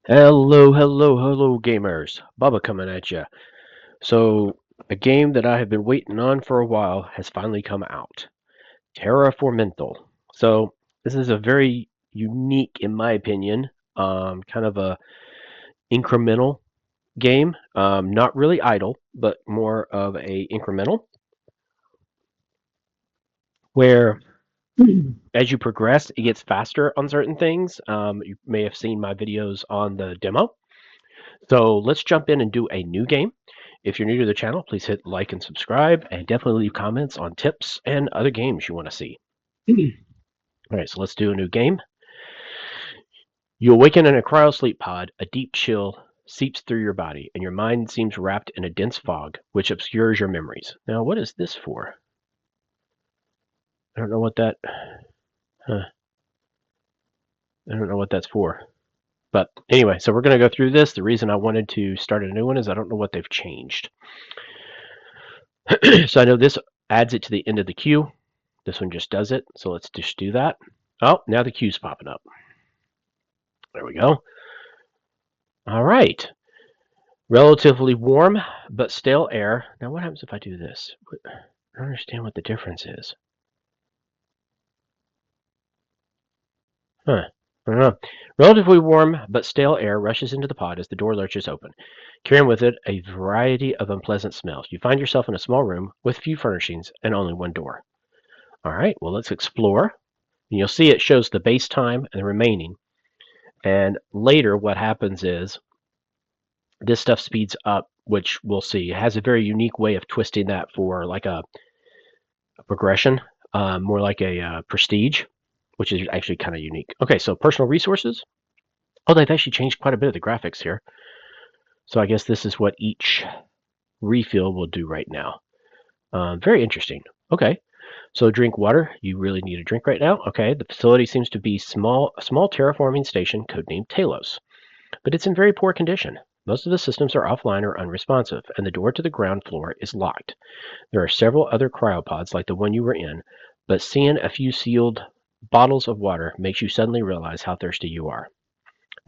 Hello, gamers. Bubba coming at you. So, a game that I have been waiting on for a while has finally come out. Terraformental. So, this is a very unique, in my opinion, kind of a incremental game. Not really idle, but more of a incremental, where as you progress, it gets faster on certain things. You may have seen my videos on the demo. So let's jump in and do a new game. If you're new to the channel, please hit like and subscribe, and definitely leave comments on tips and other games you want to see. All right, so let's do a new game. You awaken in a cryosleep pod. A deep chill seeps through your body, and your mind seems wrapped in a dense fog, which obscures your memories. Now, what is this for? I don't know what that. Huh, I don't know what that's for. But anyway, so we're going to go through this. The reason I wanted to start a new one is I don't know what they've changed. So I know this adds it to the end of the queue. This one just does it. So let's just do that. Oh, now the queue's popping up. There we go. All right. Relatively warm but stale air. Now what happens if I do this? I don't understand what the difference is. Huh. I don't know. Relatively warm but stale air rushes into the pod as the door lurches open, carrying with it a variety of unpleasant smells. You find yourself in a small room with few furnishings and only one door. All right, well, let's explore. And you'll see it shows the base time and the remaining. And later, what happens is this stuff speeds up, which we'll see. It has a very unique way of twisting that for like a progression, more like a prestige, which is actually kind of unique. Okay, so personal resources. Oh, they've actually changed quite a bit of the graphics here. So I guess this is what each refill will do right now. Very interesting. Okay, so drink water. You really need a drink right now. Okay, the facility seems to be a small terraforming station codenamed Talos, but it's in very poor condition. Most of the systems are offline or unresponsive, and the door to the ground floor is locked. There are several other cryopods like the one you were in, but seeing a few sealed bottles of water makes you suddenly realize how thirsty you are.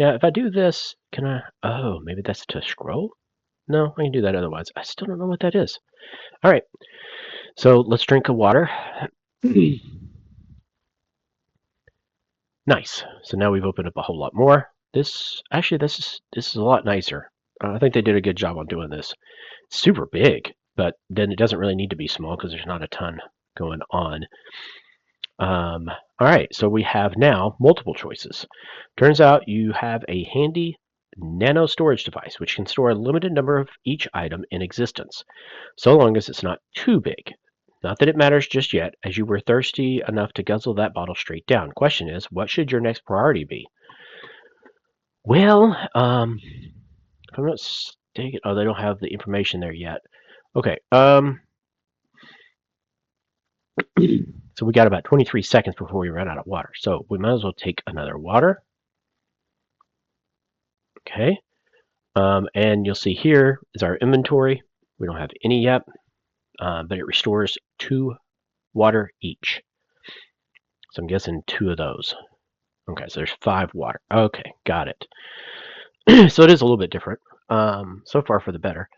Now, if I do this, can I? Oh, maybe that's to scroll? No, I can do that otherwise. I still don't know what that is. All right, so let's drink of water. Nice. So now we've opened up a whole lot more. This is a lot nicer. I think they did a good job on doing this. It's super big, but then it doesn't really need to be small because there's not a ton going on. All right, so we have now multiple choices. Turns out you have a handy nano storage device which can store a limited number of each item in existence, so long as it's not too big. Not that it matters just yet, as you were thirsty enough to guzzle that bottle straight down. Question is, what should your next priority be? Well, if I'm not mistaken, oh, they don't have the information there yet. Okay, so we got about 23 seconds before we run out of water. So we might as well take another water. Okay, and you'll see here is our inventory. We don't have any yet, but it restores 2 water each. So I'm guessing 2 of those. Okay, so there's 5 water. Okay, got it. So it is a little bit different. So far for the better.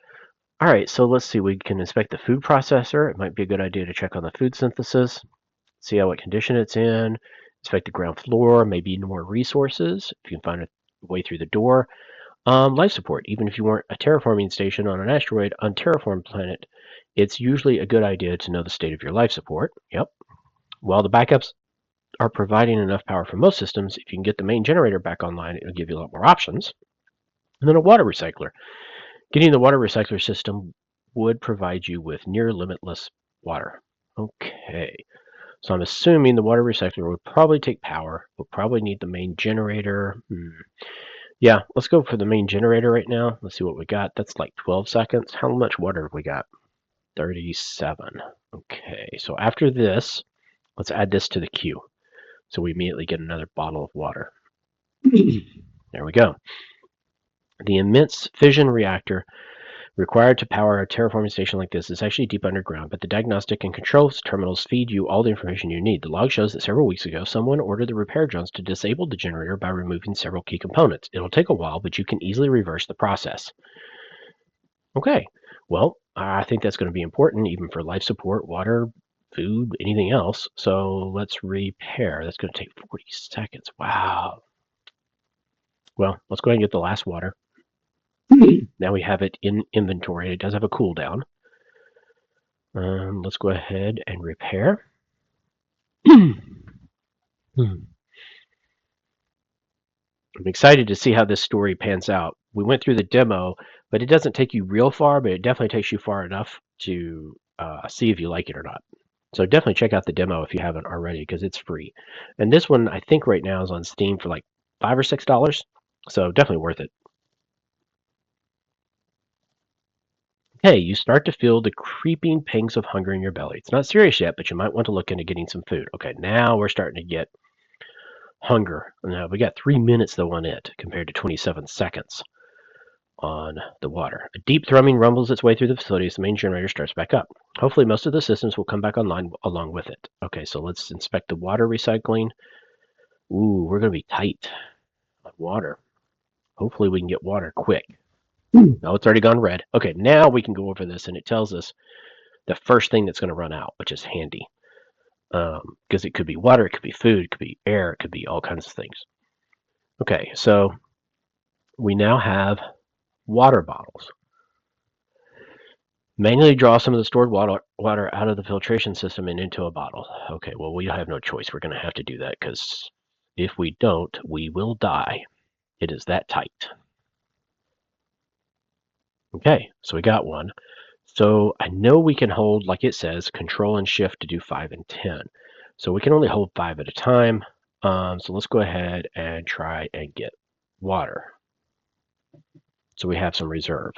All right, so let's see. We can inspect the food processor. It might be a good idea to check on the food synthesis, see what condition it's in, inspect the ground floor, maybe more resources if you can find a way through the door. Life support. Even if you weren't a terraforming station on an asteroid on terraformed planet, it's usually a good idea to know the state of your life support. Yep. While the backups are providing enough power for most systems, if you can get the main generator back online, it'll give you a lot more options. And then a water recycler. Getting the water recycler system would provide you with near limitless water. Okay. So I'm assuming the water recycler would probably take power. We'll probably need the main generator. Yeah, let's go for the main generator right now. Let's see what we got. That's like 12 seconds. How much water have we got? 37. Okay, so after this, let's add this to the queue. So we immediately get another bottle of water. There we go. The immense fission reactor Required to power a terraforming station like this is actually deep underground, but the diagnostic and control terminals feed you all the information you need. The log shows that several weeks ago, someone ordered the repair drones to disable the generator by removing several key components. It'll take a while, but you can easily reverse the process. Okay, well, I think that's going to be important even for life support, water, food, anything else. So let's repair. That's going to take 40 seconds. Wow. Well, let's go ahead and get the last water. Now we have it in inventory. It does have a cooldown. Let's go ahead and repair. I'm excited to see how this story pans out. We went through the demo, but it doesn't take you real far, but it definitely takes you far enough to see if you like it or not. So definitely check out the demo if you haven't already, because it's free. And this one, I think right now is on Steam for like $5 or $6. So definitely worth it. Okay, you start to feel the creeping pangs of hunger in your belly. It's not serious yet, but you might want to look into getting some food. Okay, now we're starting to get hunger. Now we got 3 minutes though on it compared to 27 seconds on the water. A deep thrumming rumbles its way through the facility as the main generator starts back up. Hopefully most of the systems will come back online along with it. Okay, so let's inspect the water recycling. Ooh, we're going to be tight on water. Hopefully we can get water quick. No, it's already gone red. Okay, now we can go over this, and it tells us the first thing that's going to run out, which is handy. Because it could be water, it could be food, it could be air, it could be all kinds of things. Okay, so we now have water bottles. Manually draw some of the stored water out of the filtration system and into a bottle. Okay, well, we have no choice. We're going to have to do that because if we don't, we will die. It is that tight. Okay, so we got one. So I know we can hold, like it says, Control and Shift to do 5 and 10. So we can only hold 5 at a time. So let's go ahead and try and get water. So we have some reserve.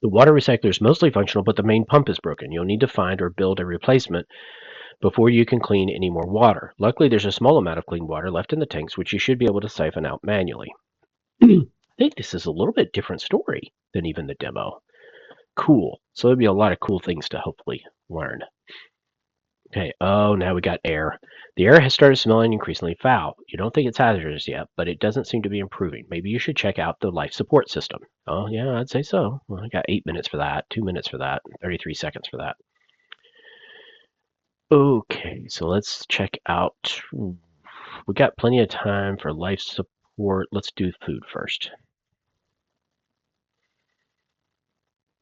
The water recycler is mostly functional, but the main pump is broken. You'll need to find or build a replacement before you can clean any more water. Luckily, there's a small amount of clean water left in the tanks, which you should be able to siphon out manually. I think this is a little bit different story than even the demo. Cool. So there'll be a lot of cool things to hopefully learn. Okay, oh, now we got air. The air has started smelling increasingly foul. You don't think it's hazardous yet, but it doesn't seem to be improving. Maybe you should check out the life support system. Oh, yeah, I'd say so. Well, I got 8 minutes for that, 2 minutes for that, 33 seconds for that. Okay, so let's check out. We got plenty of time for life support. Let's do food first.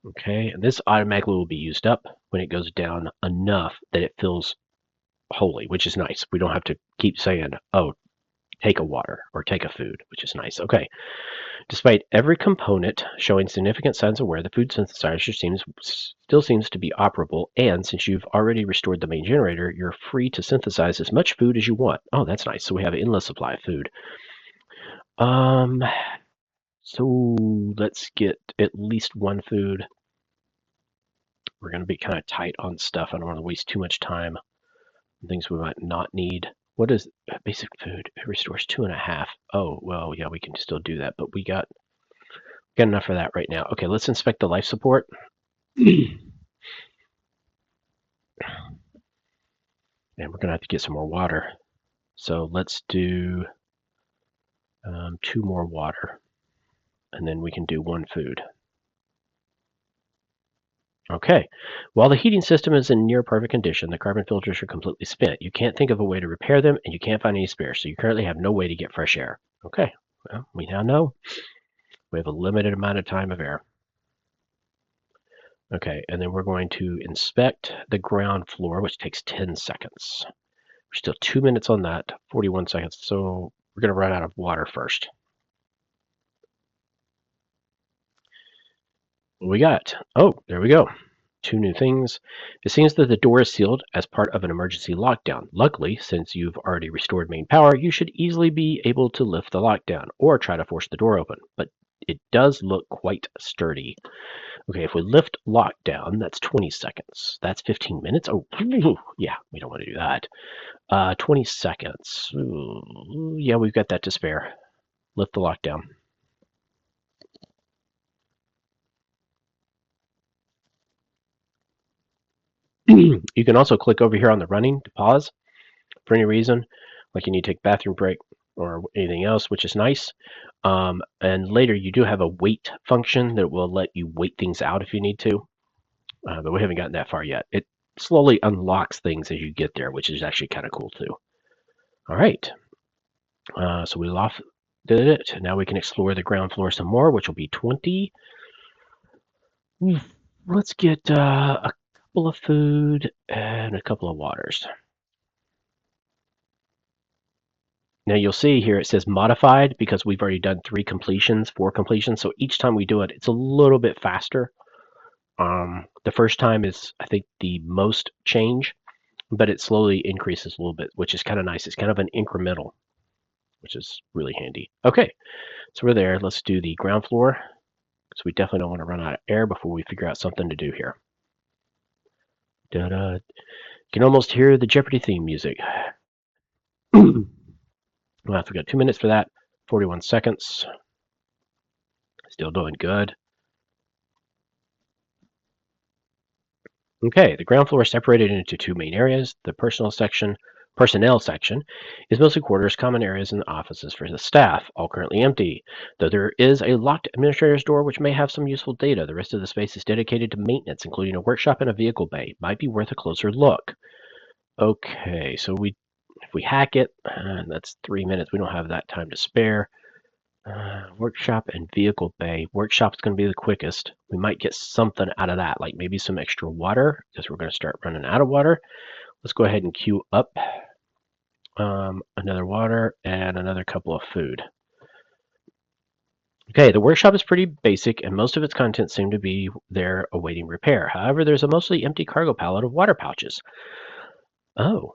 Okay, and this automatically will be used up when it goes down enough that it fills wholly, which is nice. We don't have to keep saying, oh, take a water or take a food, which is nice. Okay. Despite every component showing significant signs of wear, the food synthesizer still seems to be operable, and since you've already restored the main generator, you're free to synthesize as much food as you want. Oh, that's nice. So we have an endless supply of food. So let's get at least one food. We're going to be kind of tight on stuff. I don't want to waste too much time on things we might not need. What is basic food? It restores 2.5. Oh, well, yeah, we can still do that, but we got enough for that right now. Okay, let's inspect the life support. And we're going to have to get some more water. So let's do 2 more water, and then we can do 1 food. Okay, while the heating system is in near perfect condition, the carbon filters are completely spent. You can't think of a way to repair them, and you can't find any spares, so you currently have no way to get fresh air. Okay, well, we now know we have a limited amount of time of air. Okay, and then we're going to inspect the ground floor, which takes 10 seconds. We're still 2 minutes on that, 41 seconds, so we're going to run out of water first. What we got? Oh, there we go. 2 new things. It seems that the door is sealed as part of an emergency lockdown. Luckily, since you've already restored main power, you should easily be able to lift the lockdown or try to force the door open, but it does look quite sturdy. Okay, if we lift lockdown, that's 20 seconds. That's 15 minutes. Oh, yeah, we don't want to do that. 20 seconds. Ooh, yeah, we've got that to spare. Lift the lockdown. You can also click over here on the running to pause for any reason, like you need to take a bathroom break or anything else, which is nice. And later you do have a wait function that will let you wait things out if you need to, but we haven't gotten that far yet. It slowly unlocks things as you get there, which is actually kind of cool too. All right, so we did it. Now we can explore the ground floor some more, which will be 20. Let's get a couple of food and a couple of waters. Now you'll see here it says modified because we've already done 4 completions. So each time we do it, it's a little bit faster. The first time is, I think, the most change, but it slowly increases a little bit, which is kind of nice. It's kind of an incremental, which is really handy. Okay, so we're there. Let's do the ground floor, because we definitely don't want to run out of air before we figure out something to do here. Da-da. You can almost hear the Jeopardy theme music. Well, we got 2 minutes for that. 41 seconds. Still doing good. Okay, the ground floor is separated into 2 main areas. The personnel section is mostly quarters, common areas, and offices for the staff, all currently empty. Though there is a locked administrator's door which may have some useful data, the rest of the space is dedicated to maintenance, including a workshop and a vehicle bay. Might be worth a closer look. Okay, so if we hack it, that's 3 minutes. We don't have that time to spare. Workshop and vehicle bay. Workshop's going to be the quickest. We might get something out of that, like maybe some extra water, because we're going to start running out of water. Let's go ahead and queue up another water and another couple of food. Okay, the workshop is pretty basic, and most of its contents seem to be there awaiting repair. However, there's a mostly empty cargo pallet of water pouches. Oh.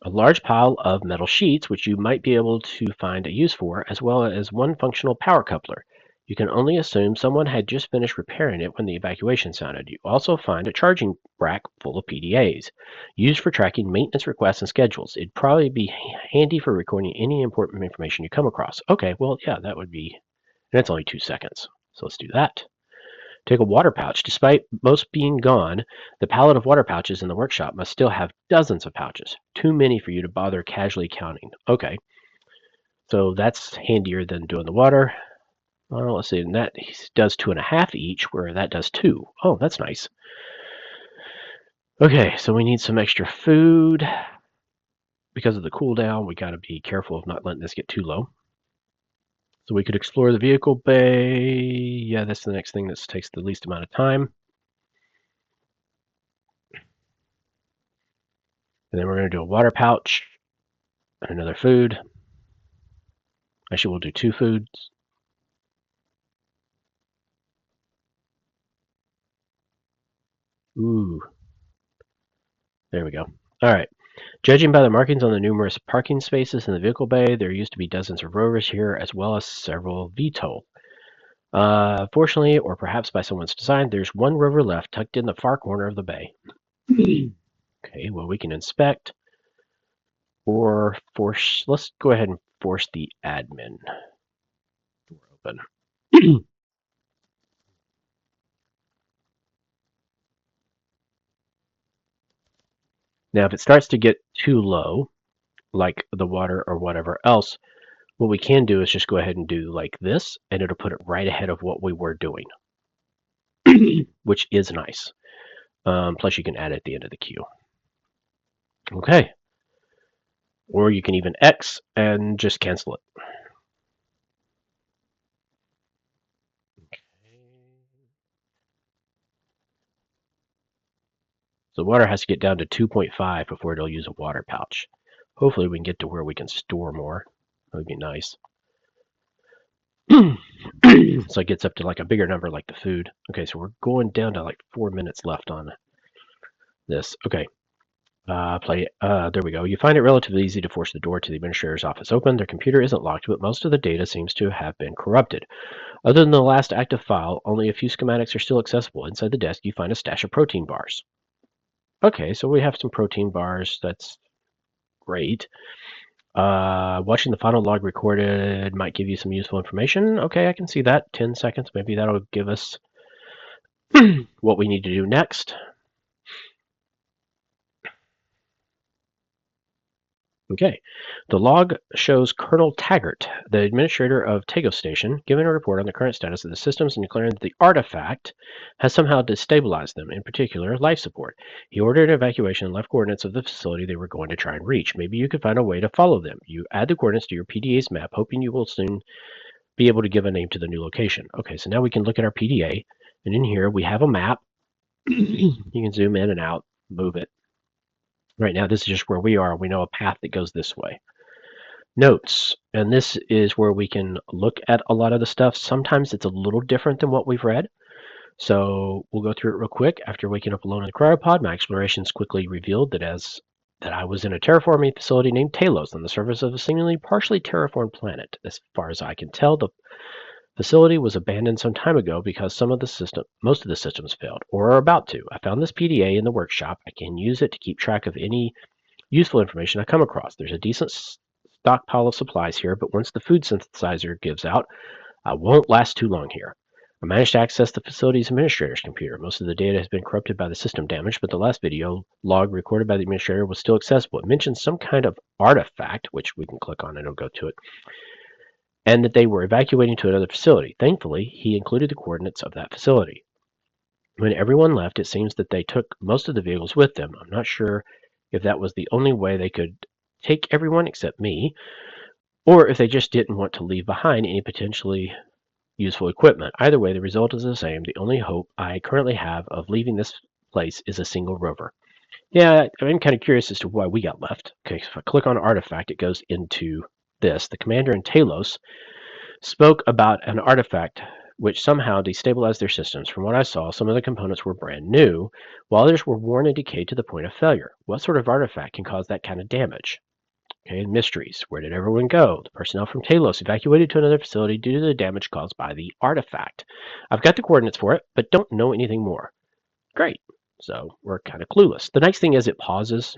A large pile of metal sheets, which you might be able to find a use for, as well as one functional power coupler. You can only assume someone had just finished repairing it when the evacuation sounded. You also find a charging rack full of PDAs, used for tracking maintenance requests and schedules. It'd probably be handy for recording any important information you come across. Okay, well, yeah, that would be, and it's only 2 seconds, so let's do that. Take a water pouch. Despite most being gone, the pallet of water pouches in the workshop must still have dozens of pouches. Too many for you to bother casually counting. Okay. So that's handier than doing the water. Well, let's see. And that does 2.5 each, where that does 2. Oh, that's nice. Okay, so we need some extra food. Because of the cooldown, we got to be careful of not letting this get too low. So we could explore the vehicle bay. Yeah, that's the next thing that takes the least amount of time. And then we're going to do a water pouch and another food. Actually, we'll do 2 foods. Ooh. There we go. All right. Judging by the markings on the numerous parking spaces in the vehicle bay, there used to be dozens of rovers here, as well as several VTOL. Fortunately, or perhaps by someone's design, there's one rover left tucked in the far corner of the bay. Okay, well, we can inspect or force. Let's go ahead and force the admin door open. Now, if it starts to get too low, like the water or whatever else, what we can do is just go ahead and do like this, and it'll put it right ahead of what we were doing, which is nice. Plus, you can add it at the end of the queue. Okay. Or you can even X and just cancel it. So water has to get down to 2.5 before it'll use a water pouch. Hopefully we can get to where we can store more. That would be nice. So it gets up to like a bigger number like the food. Okay, so we're going down to like 4 minutes left on this. Okay. There we go. You find it relatively easy to force the door to the administrator's office open. Their computer isn't locked, but most of the data seems to have been corrupted. Other than the last active file, only a few schematics are still accessible. Inside the desk, you find a stash of protein bars. Okay, so we have some protein bars. That's great. Watching the final log recorded might give you some useful information. Okay, I can see that. 10 seconds. Maybe that'll give us what we need to do next. Okay. The log shows Colonel Taggart, the administrator of Tago Station, giving a report on the current status of the systems and declaring that the artifact has somehow destabilized them, in particular life support. He ordered evacuation and left coordinates of the facility they were going to try and reach. Maybe you could find a way to follow them. You add the coordinates to your PDA's map, hoping you will soon be able to give a name to the new location. Okay, so now we can look at our PDA, and in here we have a map. You can zoom in and out, move it. Right now, this is just where we are. We know a path that goes this way. Notes, and this is where we can look at a lot of the stuff. Sometimes it's a little different than what we've read. So we'll go through it real quick. After waking up alone in the cryopod, my explorations quickly revealed that I was in a terraforming facility named Talos on the surface of a seemingly partially terraformed planet. As far as I can tell, the facility was abandoned some time ago because most of the systems failed, or are about to. I found this PDA in the workshop. I can use it to keep track of any useful information I come across. There's a decent stockpile of supplies here, but once the food synthesizer gives out, I won't last too long here. I managed to access the facility's administrator's computer. Most of the data has been corrupted by the system damage, but the last video log recorded by the administrator was still accessible. It mentions some kind of artifact, which we can click on and it'll go to it, and that they were evacuating to another facility. Thankfully, he included the coordinates of that facility. When everyone left, it seems that they took most of the vehicles with them. I'm not sure if that was the only way they could take everyone except me, or if they just didn't want to leave behind any potentially useful equipment. Either way, the result is the same. The only hope I currently have of leaving this place is a single rover. Yeah, I'm kind of curious as to why we got left. Okay, so if I click on artifact, it goes into this. The commander in Talos spoke about an artifact which somehow destabilized their systems. From what I saw, some of the components were brand new, while others were worn and decayed to the point of failure. What sort of artifact can cause that kind of damage? Okay, mysteries. Where did everyone go? The personnel from Talos evacuated to another facility due to the damage caused by the artifact. I've got the coordinates for it, but don't know anything more. Great. So we're kind of clueless. The nice thing is it pauses.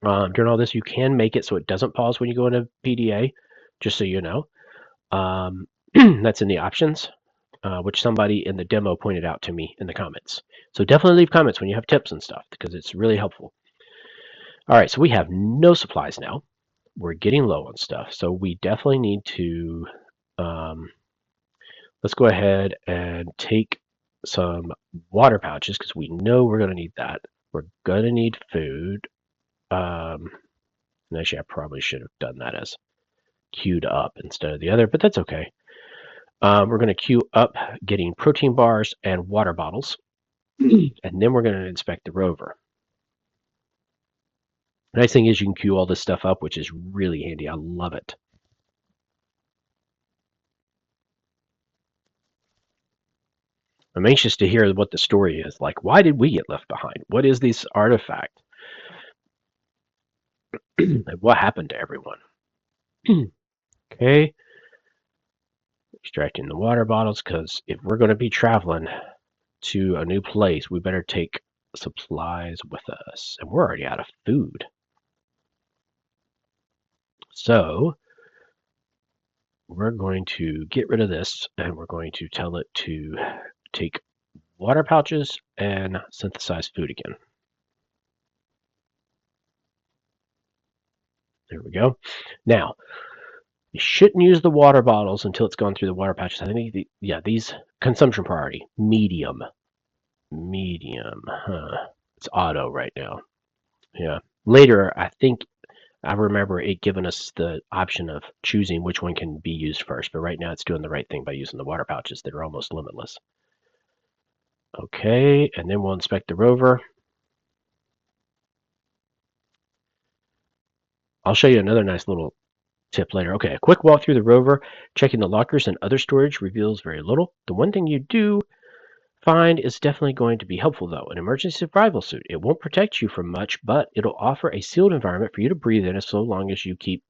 During all this, you can make it so it doesn't pause when you go into PDA, just so you know. That's in the options, which somebody in the demo pointed out to me in the comments. So definitely leave comments when you have tips and stuff, because it's really helpful. All right, so we have no supplies now. We're getting low on stuff, so we definitely need to let's go ahead and take some water pouches because we know we're going to need that. We're going to need food. And actually, I probably should have done that as queued up instead of the other, but that's okay. We're going to queue up getting protein bars and water bottles, and then we're going to inspect the rover. The nice thing is you can queue all this stuff up, which is really handy. I love it. I'm anxious to hear what the story is. Like, why did we get left behind? What is this artifact? What happened to everyone? Okay. Extracting the water bottles, because if we're going to be traveling to a new place, we better take supplies with us. And we're already out of food. So we're going to get rid of this, and we're going to tell it to take water pouches and synthesize food again. There we go. Now, you shouldn't use the water bottles until it's gone through the water pouches. I think, these consumption priority, medium. It's auto right now. Yeah. Later, I remember it giving us the option of choosing which one can be used first, but right now it's doing the right thing by using the water pouches that are almost limitless. Okay, and then we'll inspect the rover. I'll show you another nice little tip later. Okay, a quick walk through the rover, checking the lockers and other storage reveals very little. The one thing you do find is definitely going to be helpful, though. An emergency survival suit. It won't protect you from much, but it'll offer a sealed environment for you to breathe in, as so long as you keep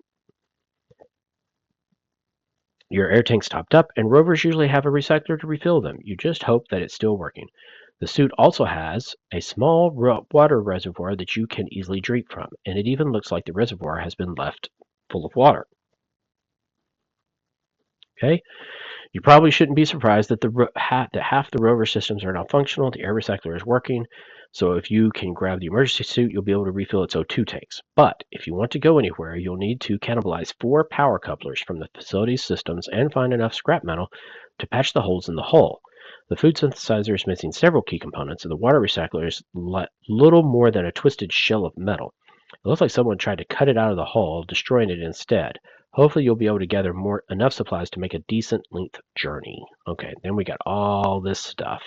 your air tanks topped up, and rovers usually have a recycler to refill them. You just hope that it's still working. The suit also has a small water reservoir that you can easily drink from, and it even looks like the reservoir has been left full of water. Okay, you probably shouldn't be surprised that half the rover systems are not functional. The air recycler is working, So if you can grab the emergency suit, you'll be able to refill its O2 tanks. But if you want to go anywhere, you'll need to cannibalize 4 power couplers from the facility's systems and find enough scrap metal to patch the holes in the hull. The food synthesizer is missing several key components, and the water recycler is little more than a twisted shell of metal. It looks like someone tried to cut it out of the hull, destroying it instead. Hopefully you'll be able to gather enough supplies to make a decent length journey. Okay, then we got all this stuff.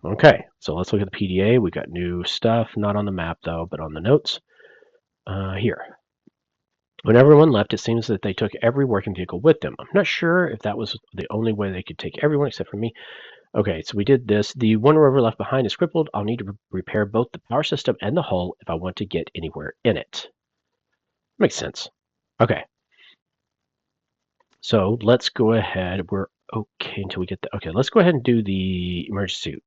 Okay, so let's look at the PDA. We got new stuff, not on the map though, but on the notes. Here. When everyone left, it seems that they took every working vehicle with them. I'm not sure if that was the only way they could take everyone except for me. Okay, so we did this. The one rover left behind is crippled. I'll need to repair both the power system and the hull if I want to get anywhere in it. Makes sense. Okay. So let's go ahead. We're okay until we get the... Okay, let's go ahead and do the emergency suit.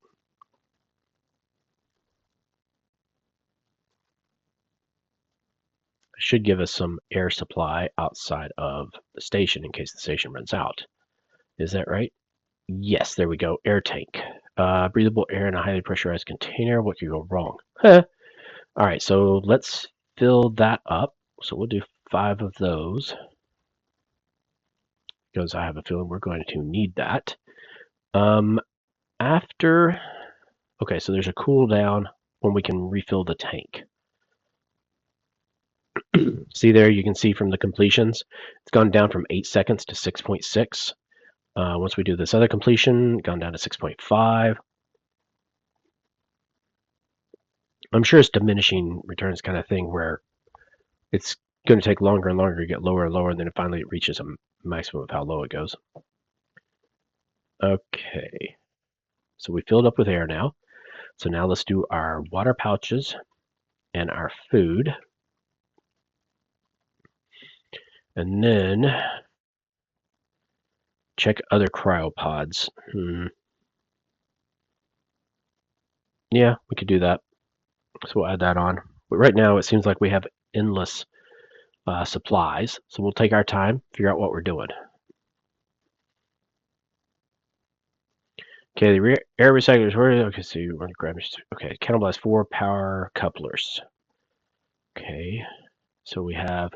Should give us some air supply outside of the station in case the station runs out. Is that right? Yes, there we go. Air tank. Breathable air in a highly pressurized container. What could go wrong? Huh. All right, so let's fill that up. So we'll do 5 of those because I have a feeling we're going to need that. After... Okay, so there's a cooldown when we can refill the tank. See there, you can see from the completions, it's gone down from 8 seconds to 6.6. Once we do this other completion, gone down to 6.5. I'm sure it's diminishing returns kind of thing where it's going to take longer and longer to get lower and lower, and then finally it reaches a maximum of how low it goes. Okay, so we filled up with air now. So now let's do our water pouches and our food. And then check other cryopods. Yeah, we could do that. So we'll add that on. But right now it seems like we have endless supplies. So we'll take our time, figure out what we're doing. Okay, the air recyclers. Okay, so we're gonna grab. Okay, cannibalize 4 power couplers. Okay, so we have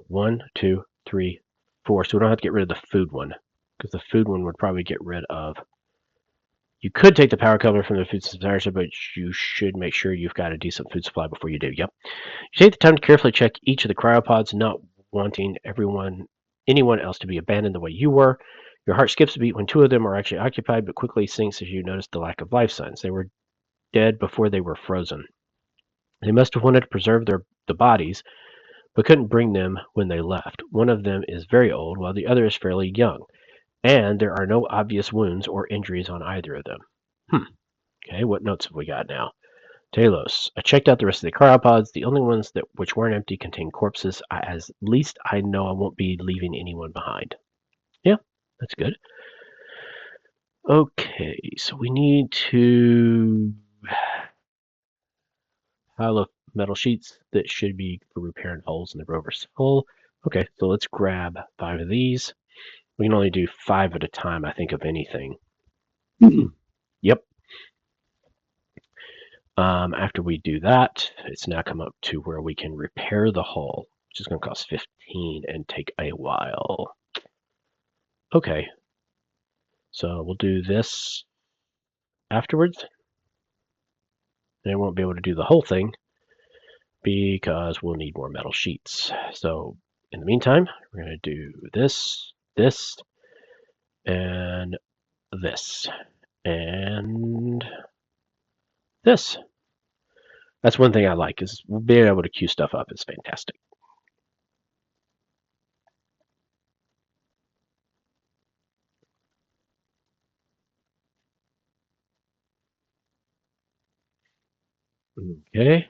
1, 2, 3, 4. So we don't have to get rid of the food one because the food one would probably get rid of. You could take the power coupler from the food supplier, but you should make sure you've got a decent food supply before you do. Yep. You take the time to carefully check each of the cryopods, not wanting anyone else to be abandoned the way you were. Your heart skips a beat when 2 of them are actually occupied, but quickly sinks as you notice the lack of life signs. They were dead before they were frozen. They must have wanted to preserve the bodies, but couldn't bring them when they left. One of them is very old, while the other is fairly young, and there are no obvious wounds or injuries on either of them. Okay, what notes have we got now? Talos. I checked out the rest of the cryopods. The only ones which weren't empty contained corpses. At least I know I won't be leaving anyone behind. Yeah, that's good. Okay, so we need to pile of metal sheets that should be for repairing holes in the rover's hull. Okay, so let's grab 5 of these. We can only do 5 at a time, I think, of anything. Yep. After we do that, it's now come up to where we can repair the hull, which is going to cost 15 and take a while. Okay, so we'll do this afterwards. And I won't be able to do the whole thing because we'll need more metal sheets. So in the meantime, we're going to do this, this, and this, and this. That's one thing I like, is being able to queue stuff up is fantastic. Okay.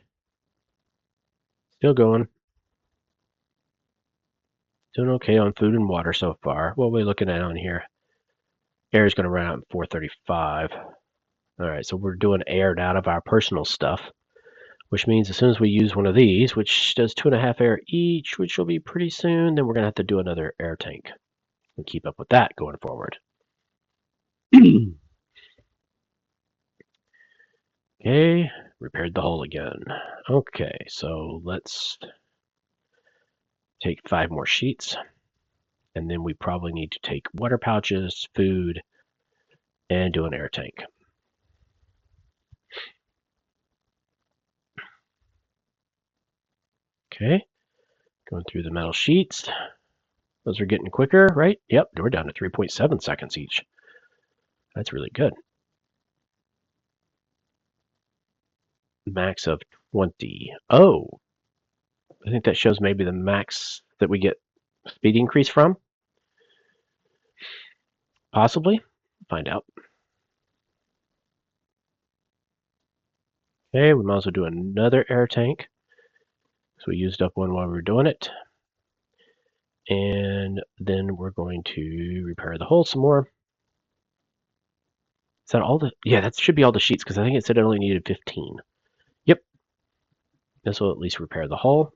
Still going. Doing okay on food and water so far. What are we looking at on here? Air is going to run out in 435. All right, so we're doing aired out of our personal stuff, which means as soon as we use one of these, which does 2.5 air each, which will be pretty soon, then we're going to have to do another air tank and keep up with that going forward. Okay, repaired the hull again. Okay, so let's take 5 more sheets. And then we probably need to take water pouches, food, and do an air tank. Okay, going through the metal sheets. Those are getting quicker, right? Yep, we're down to 3.7 seconds each. That's really good. Max of 20. Oh, I think that shows maybe the max that we get speed increase from. Possibly. Find out. Okay, we might as well do another air tank. So we used up one while we were doing it. And then we're going to repair the hull some more. Is that all the... Yeah, that should be all the sheets, because I think it said it only needed 15. Yep. This will at least repair the hull.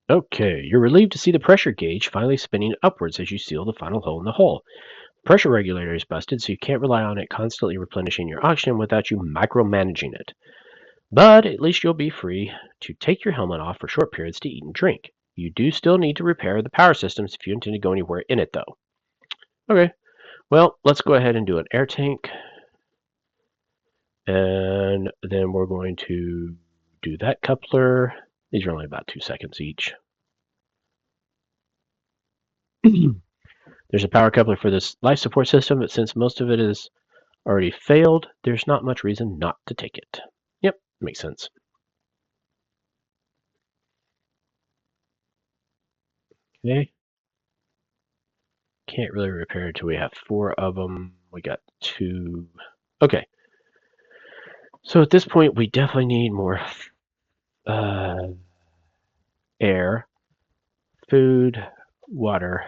Okay, you're relieved to see the pressure gauge finally spinning upwards as you seal the final hole in the hull. Pressure regulator is busted, so you can't rely on it constantly replenishing your oxygen without you micromanaging it. But at least you'll be free to take your helmet off for short periods to eat and drink. You do still need to repair the power systems if you intend to go anywhere in it, though. Okay, well, let's go ahead and do an air tank. And then we're going to do that coupler. These are only about 2 seconds each. There's a power coupler for this life support system, but since most of it is already failed, there's not much reason not to take it. Yep, makes sense. Okay. Can't really repair until we have 4 of them. We got 2. Okay. So at this point, we definitely need more air, food, water.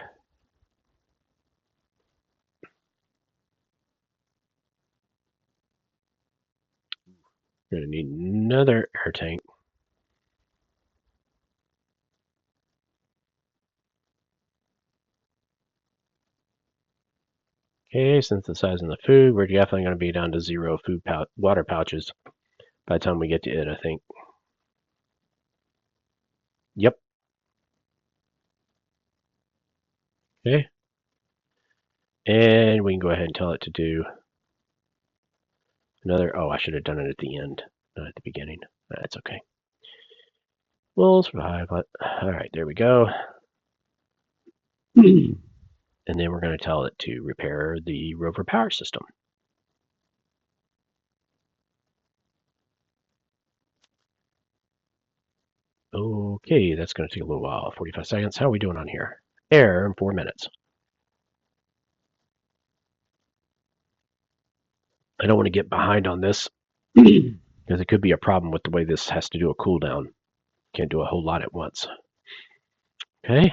We're going to need another air tank. Okay, since the size of the food, we're definitely going to be down to 0 water pouches by the time we get to it, I think. Yep. Okay. And we can go ahead and tell it to do another... Oh, I should have done it at the end, not at the beginning. That's okay. We'll survive. All right, there we go. And then we're going to tell it to repair the rover power system. Okay, that's going to take a little while. 45 seconds. How are we doing on here? Air in 4 minutes. I don't want to get behind on this because it could be a problem with the way this has to do a cooldown. Can't do a whole lot at once. Okay.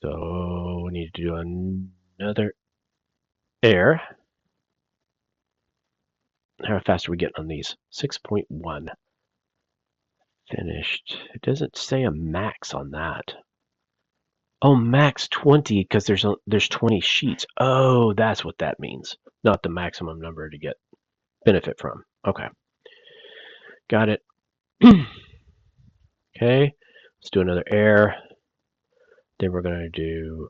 So we need to do another air. How fast are we getting on these? 6.1. Finished. It doesn't say a max on that. Oh, max 20 because there's 20 sheets. Oh, that's what that means. Not the maximum number to get benefit from. Okay. Got it. Okay. Let's do another air. Then we're going to do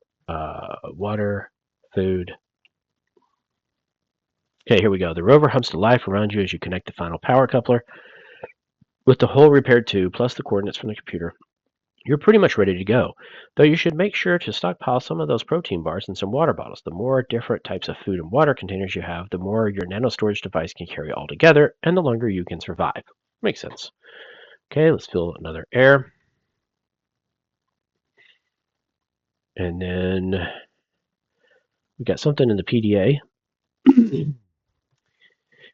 water, food. Okay, here we go. The rover humps to life around you as you connect the final power coupler. With the hull repaired too, plus the coordinates from the computer, you're pretty much ready to go. Though you should make sure to stockpile some of those protein bars and some water bottles. The more different types of food and water containers you have, the more your nano storage device can carry all together, and the longer you can survive. Makes sense. Okay, let's fill another air. And then we got something in the PDA.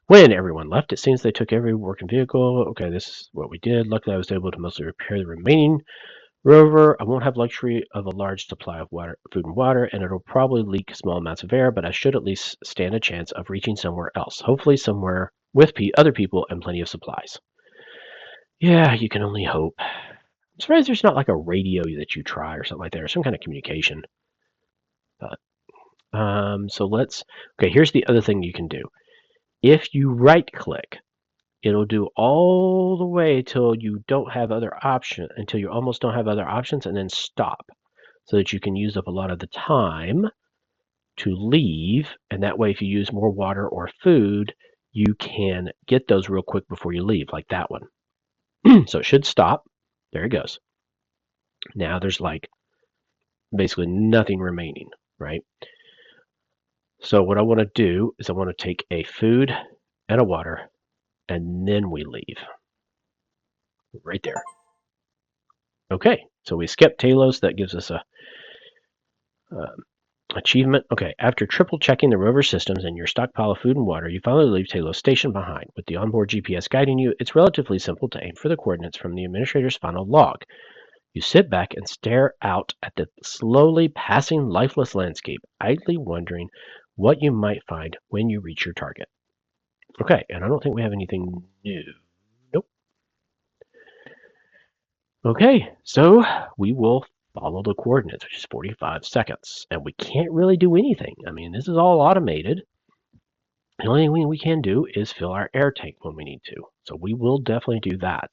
When everyone left, it seems they took every working vehicle. Okay, this is what we did. Luckily, I was able to mostly repair the remaining rover. I won't have luxury of a large supply of water, food and water, and it'll probably leak small amounts of air, but I should at least stand a chance of reaching somewhere else. Hopefully somewhere with other people and plenty of supplies. Yeah, you can only hope. I'm surprised there's not like a radio that you try or something like that, or some kind of communication. But so okay, here's the other thing you can do. If you right click, it'll do all the way till you don't have other option, until you almost don't have other options, and then stop, so that you can use up a lot of the time to leave. And that way, if you use more water or food, you can get those real quick before you leave, like that one. So it should stop. There it goes. Now there's like basically nothing remaining, right? So what I want to do is I want to take a food and a water, and then we leave. Right there. Okay, so we skipped Talos. That gives us a achievement. Okay, after triple checking the rover systems and your stockpile of food and water, you finally leave Talos Station behind. With the onboard GPS guiding you, it's relatively simple to aim for the coordinates from the administrator's final log. You sit back and stare out at the slowly passing lifeless landscape, idly wondering what you might find when you reach your target. Okay, and I don't think we have anything new. Nope. Okay, so we will follow the coordinates, which is 45 seconds. And we can't really do anything. I mean, this is all automated. The only thing we can do is fill our air tank when we need to. So we will definitely do that,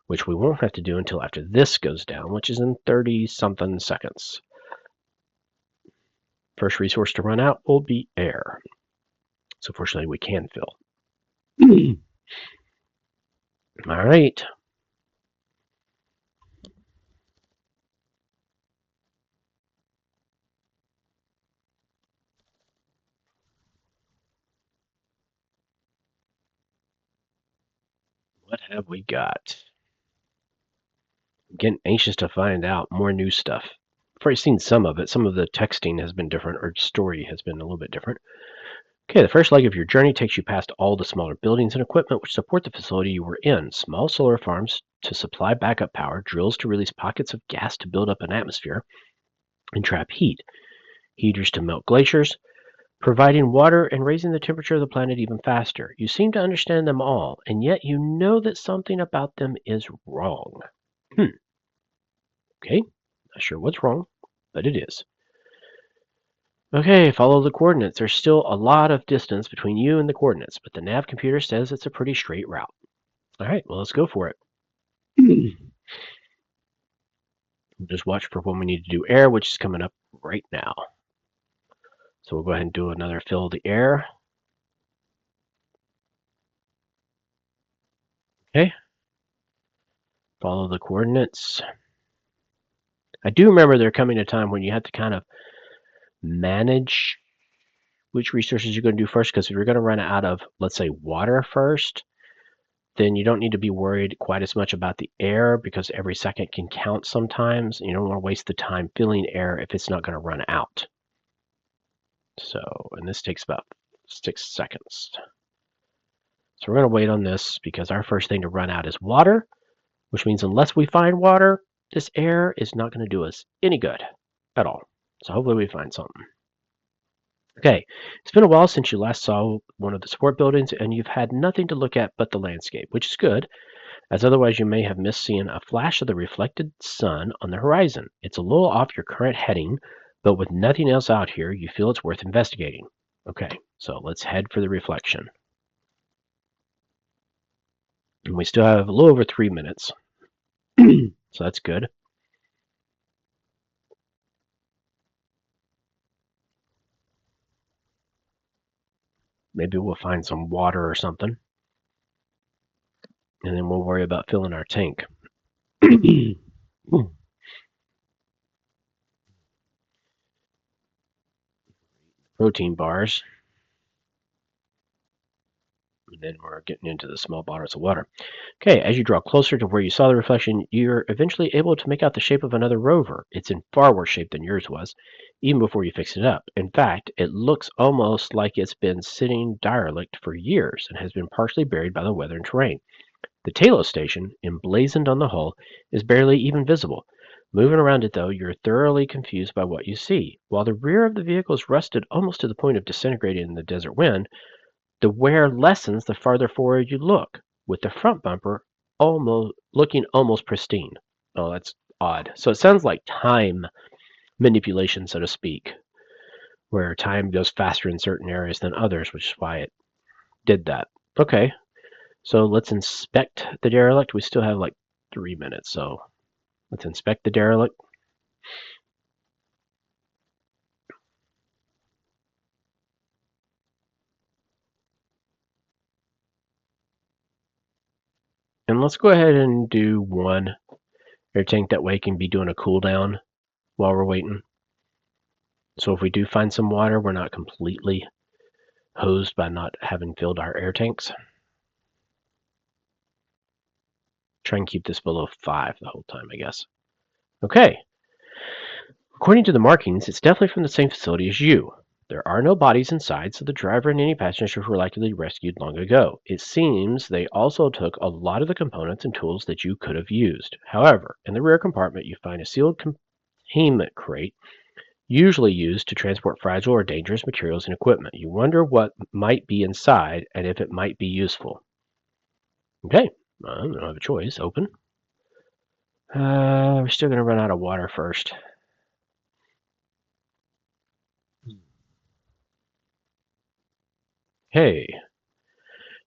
which we won't have to do until after this goes down, which is in 30-something seconds. First resource to run out will be air. So fortunately, we can fill. All right. What have we got? I'm getting anxious to find out more new stuff. I've already seen some of it. Some of the texting has been different, or story has been a little bit different. Okay, the first leg of your journey takes you past all the smaller buildings and equipment which support the facility you were in. Small solar farms to supply backup power, drills to release pockets of gas to build up an atmosphere and trap heat, heaters to melt glaciers, providing water and raising the temperature of the planet even faster. You seem to understand them all, and yet you know that something about them is wrong. Okay, not sure what's wrong, but it is. Okay, follow the coordinates. There's still a lot of distance between you and the coordinates, but the nav computer says it's a pretty straight route. All right, well, let's go for it. Just watch for when we need to do air, which is coming up right now. So we'll go ahead and do another fill of the air. Okay. Follow the coordinates. I do remember there coming a time when you have to kind of manage which resources you're going to do first, because if you're going to run out of, let's say, water first, then you don't need to be worried quite as much about the air, because every second can count sometimes. You don't want to waste the time filling air if it's not going to run out. So, and this takes about 6 seconds. So we're going to wait on this because our first thing to run out is water, which means unless we find water, this air is not going to do us any good at all. So hopefully we find something. Okay, it's been a while since you last saw one of the support buildings, and you've had nothing to look at but the landscape, which is good, as otherwise you may have missed seeing a flash of the reflected sun on the horizon. It's a little off your current heading, but with nothing else out here, you feel it's worth investigating. Okay, so let's head for the reflection. And we still have a little over 3 minutes, so that's good. Maybe we'll find some water or something, and then we'll worry about filling our tank. Protein bars. And then we're getting into the small bottles of water. Okay, as you draw closer to where you saw the reflection, you're eventually able to make out the shape of another rover. It's in far worse shape than yours was, even before you fixed it up. In fact, it looks almost like it's been sitting derelict for years and has been partially buried by the weather and terrain. The Talos station, emblazoned on the hull, is barely even visible. Moving around it, though, you're thoroughly confused by what you see. While the rear of the vehicle is rusted almost to the point of disintegrating in the desert wind, the wear lessens the farther forward you look, with the front bumper almost pristine. Oh, that's odd. So it sounds like time manipulation, so to speak, where time goes faster in certain areas than others, which is why it did that. Okay, so let's inspect the derelict. We still have like 3 minutes, so let's inspect the derelict. And let's go ahead and do one air tank. That way it can be doing a cooldown while we're waiting. So if we do find some water, we're not completely hosed by not having filled our air tanks. Try and keep this below 5 the whole time, I guess. Okay. According to the markings, it's definitely from the same facility as you. There are no bodies inside, so the driver and any passengers were likely rescued long ago. It seems they also took a lot of the components and tools that you could have used. However, in the rear compartment, you find a sealed containment crate, usually used to transport fragile or dangerous materials and equipment. You wonder what might be inside and if it might be useful. Okay, I don't have a choice. Open. We're still going to run out of water first. Hey,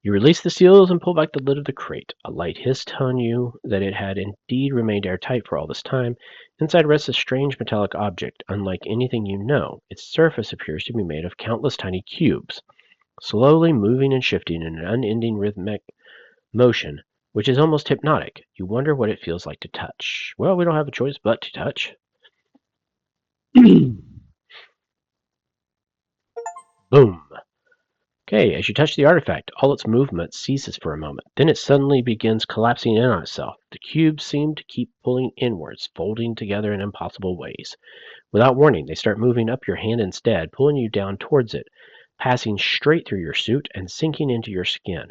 you release the seals and pull back the lid of the crate. A light hiss telling you that it had indeed remained airtight for all this time. Inside rests a strange metallic object, unlike anything you know. Its surface appears to be made of countless tiny cubes, slowly moving and shifting in an unending rhythmic motion, which is almost hypnotic. You wonder what it feels like to touch. Well, we don't have a choice but to touch. Boom. Okay, as you touch the artifact, all its movement ceases for a moment. Then it suddenly begins collapsing in on itself. The cubes seem to keep pulling inwards, folding together in impossible ways. Without warning, they start moving up your hand instead, pulling you down towards it, passing straight through your suit and sinking into your skin.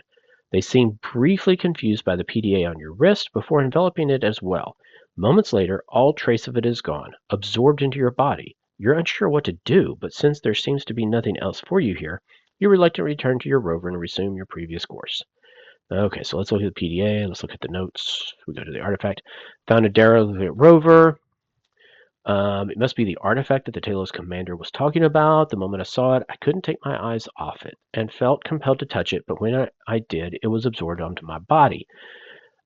They seem briefly confused by the PDA on your wrist before enveloping it as well. Moments later, all trace of it is gone, absorbed into your body. You're unsure what to do, but since there seems to be nothing else for you here, you reluctantly return to your rover and resume your previous course. Okay, so let's look at the PDA. Let's look at the notes. We go to the artifact. Found a derelict rover. It must be the artifact that the Talos commander was talking about. The moment I saw it, I couldn't take my eyes off it and felt compelled to touch it, but when I did, it was absorbed onto my body.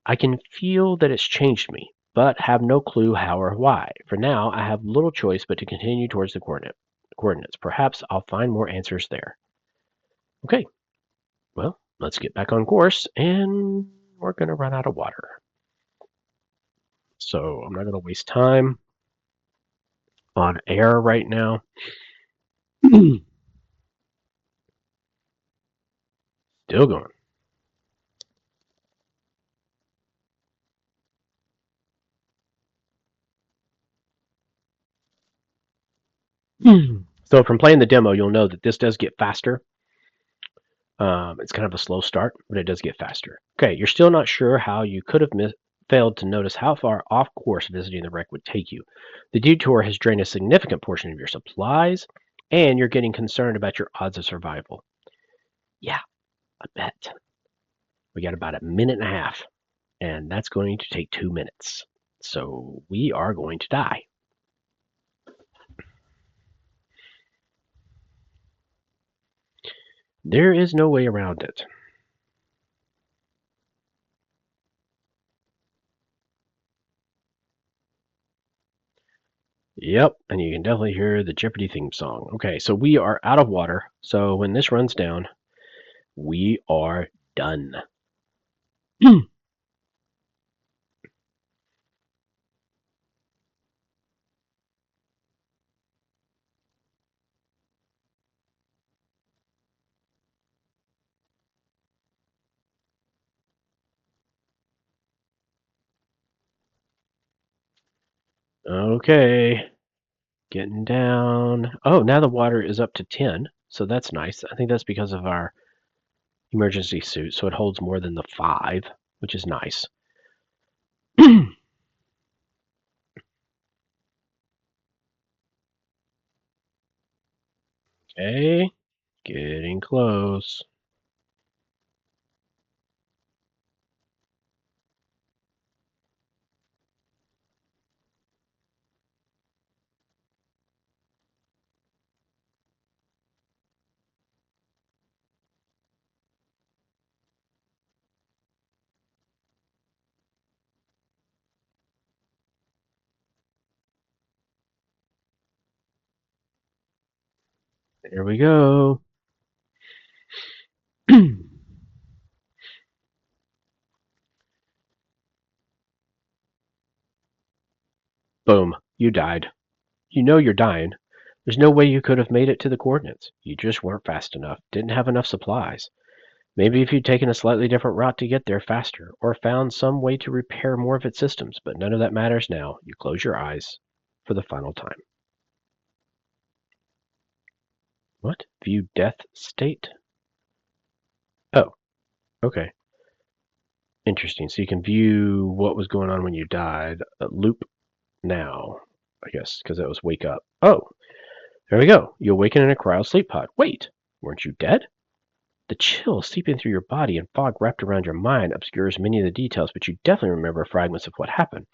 I can feel that it's changed me, but have no clue how or why. For now, I have little choice but to continue towards the coordinates. Perhaps I'll find more answers there. Okay, well, let's get back on course, and we're going to run out of water. So I'm not going to waste time on air right now. Still going. So from playing the demo, you'll know that this does get faster. It's kind of a slow start, but it does get faster. Okay, you're still not sure how you could have failed to notice how far off course visiting the wreck would take you. The detour has drained a significant portion of your supplies, and you're getting concerned about your odds of survival. Yeah, I bet. We got about a minute and a half, and that's going to take 2 minutes. So we are going to die. There is no way around it. Yep, and you can definitely hear the Jeopardy theme song. Okay, so we are out of water. So when this runs down, we are done. Okay, getting down. Oh, now the water is up to 10, so that's nice. I think that's because of our emergency suit, so it holds more than the 5, which is nice. Okay, getting close. There we go. Boom. You died. You know you're dying. There's no way you could have made it to the coordinates. You just weren't fast enough, didn't have enough supplies. Maybe if you'd taken a slightly different route to get there faster, or found some way to repair more of its systems, but none of that matters now. You close your eyes for the final time. What? View death state? Oh, okay. Interesting. So you can view what was going on when you died. Loop now, I guess, because that was wake up. Oh, there we go. You awaken in a cryo sleep pod. Wait, weren't you dead? The chill seeping through your body and fog wrapped around your mind obscures many of the details, but you definitely remember fragments of what happened.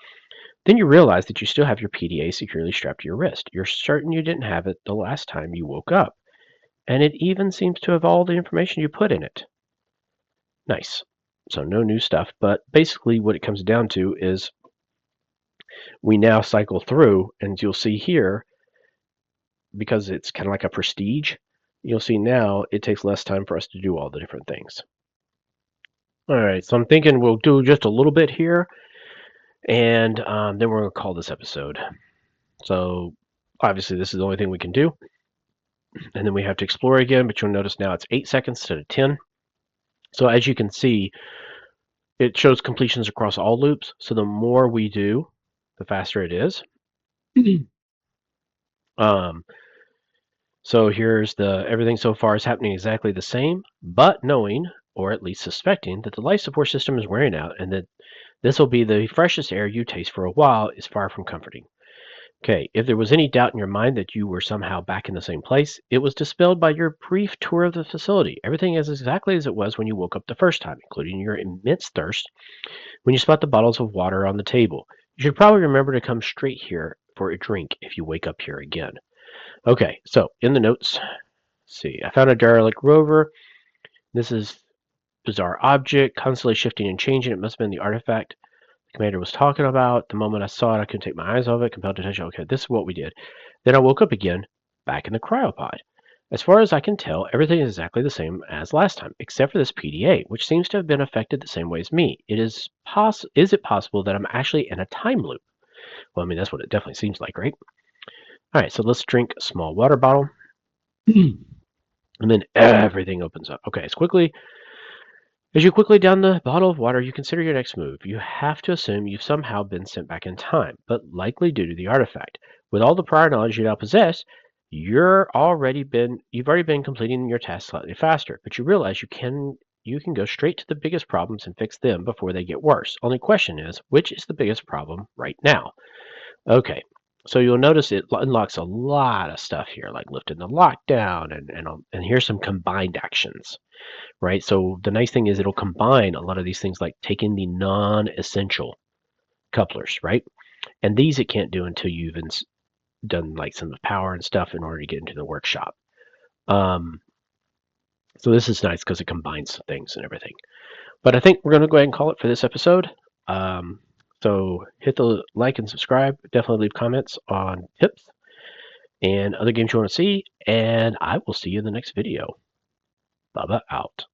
Then you realize that you still have your PDA securely strapped to your wrist. You're certain you didn't have it the last time you woke up, and it even seems to have all the information you put in it. Nice. So no new stuff, but basically what it comes down to is we now cycle through, and you'll see here, because it's kind of like a prestige, you'll see now it takes less time for us to do all the different things. All right, so I'm thinking we'll do just a little bit here, and then we're going to call this episode. So obviously this is the only thing we can do, and then we have to explore again, but you'll notice now it's 8 seconds instead of 10. So as you can see, it shows completions across all loops, so the more we do, the faster it is. So here's the everything so far is happening exactly the same, but knowing, or at least suspecting, that the life support system is wearing out and that this will be the freshest air you taste for a while is far from comforting. Okay, if there was any doubt in your mind that you were somehow back in the same place, it was dispelled by your brief tour of the facility. Everything is exactly as it was when you woke up the first time, including your immense thirst when you spot the bottles of water on the table. You should probably remember to come straight here for a drink if you wake up here again. Okay, so in the notes, see, I found a derelict rover. This is bizarre object, constantly shifting and changing. It must have been the artifact the commander was talking about. The moment I saw it, I couldn't take my eyes off it, compelled to touch it. Okay, this is what we did. Then I woke up again, back in the cryopod. As far as I can tell, everything is exactly the same as last time, except for this PDA, which seems to have been affected the same way as me. Is it possible that I'm actually in a time loop? Well, I mean, that's what it definitely seems like, right? All right, so let's drink a small water bottle. And then everything opens up. Okay, as you quickly down the bottle of water, you consider your next move. You have to assume you've somehow been sent back in time, but likely due to the artifact. With all the prior knowledge you now possess, you've already been completing your task slightly faster, but you realize you can go straight to the biggest problems and fix them before they get worse. Only question is, which is the biggest problem right now? Okay, so you'll notice it unlocks a lot of stuff here, like lifting the lockdown, and here's some combined actions, right? So the nice thing is it'll combine a lot of these things, like taking the non-essential couplers, right? And these it can't do until you've done like some of the power and stuff in order to get into the workshop. So this is nice because it combines things and everything. But I think we're going to go ahead and call it for this episode. So hit the like and subscribe. Definitely leave comments on tips and other games you want to see. And I will see you in the next video. Bubba out.